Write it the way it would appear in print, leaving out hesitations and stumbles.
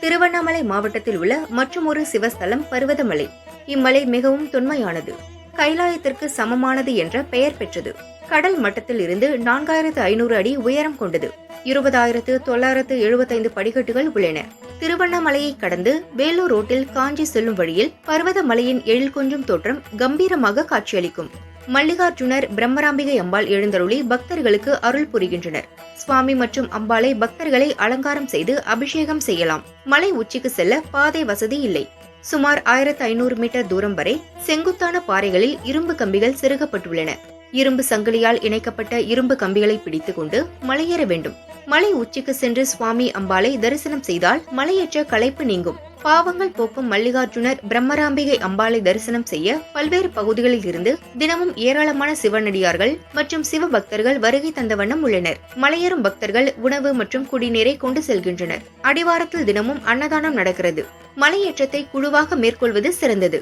திருவண்ணாமலை மாவட்டத்தில் உள்ள மற்றுமொரு சிவஸ்தலம் பர்வதமலை. இம்மலை மிகவும் தொன்மையானது, கைலாயத்திற்கு சமமானது என்ற பெயர் பெற்றது. கடல் மட்டத்தில் இருந்து 4500 அடி உயரம் கொண்டது. 20,975 படிக்கட்டுகள் உள்ளன. திருவண்ணாமலையை கடந்து வேலூர் ரோட்டில் காஞ்சி செல்லும் வழியில் பர்வதமலையின் எழில் கொஞ்சும் தோற்றம் கம்பீரமாக காட்சியளிக்கும். மல்லிகார்ஜுனர் பிரம்மராம்பிகை அம்பாள் எழுந்தருளி பக்தர்களுக்கு அருள் புரிகின்றனர். சுவாமி மற்றும் அம்பாளை பக்தர்களை அலங்காரம் செய்து அபிஷேகம் செய்யலாம். மலை உச்சிக்கு செல்ல பாதை வசதி இல்லை. சுமார் 1500 மீட்டர் தூரம் வரை செங்குத்தான பாறைகளில் இரும்பு கம்பிகள் செருகப்பட்டுள்ளன. இரும்பு சங்கிலியால் இணைக்கப்பட்ட இரும்பு கம்பிகளை பிடித்துக் கொண்டு மலையேற வேண்டும். மலை உச்சிக்கு சென்று சுவாமி அம்பாளை தரிசனம் செய்தால் மலையேற்ற களைப்பு நீங்கும். பாவங்கள் போக்கும் மல்லிகார்ஜுனர் பிரம்மராம்பிகை அம்பாளை தரிசனம் செய்ய பல்வேறு பகுதிகளில் இருந்து தினமும் ஏராளமான சிவனடியார்கள் மற்றும் சிவ பக்தர்கள் வருகை தந்த வண்ணம் உள்ளனர். மலையேறும் பக்தர்கள் உணவு மற்றும் குடிநீரை கொண்டு செல்கின்றனர். அடிவாரத்தில் தினமும் அன்னதானம் நடக்கிறது. மலையேற்றத்தை குழுவாக மேற்கொள்வது சிறந்தது.